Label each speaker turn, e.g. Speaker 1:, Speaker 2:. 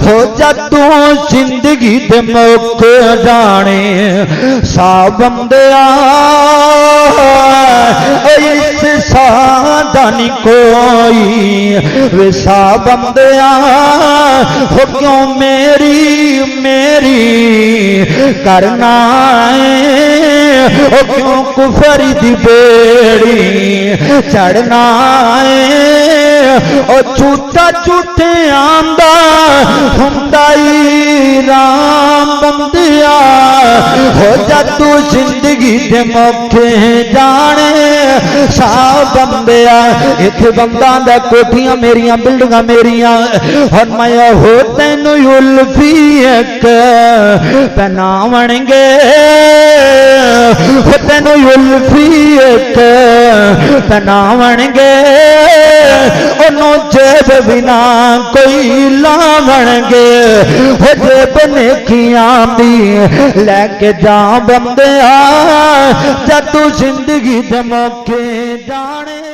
Speaker 1: हो जदू जिंदगी दे मौके जाने सा बंदिया इस सादा नहीं कोई विसा बंदिया हो क्यों मेरी मेरी करना है हो क्यों कुफर दी बेड़ी चढ़ना है ओ झूठा झूठे आंदा हुंदाई राम बंदिया हो जदू जिंदगी दे मौके जाने सा बंदिया इत्थे बंदा दा कोठियां मेरियां बिल्डिंगां मेरियां और मैं हो तैनू उल्फी एक पहनावणगे हो तैनू उल्फी एक पहनावणगे ओनू जेब बिना कोई लावणगे हो जेब नेकियां दी लैके जा बंदिया जदू जिंदगी दे मौके जाने।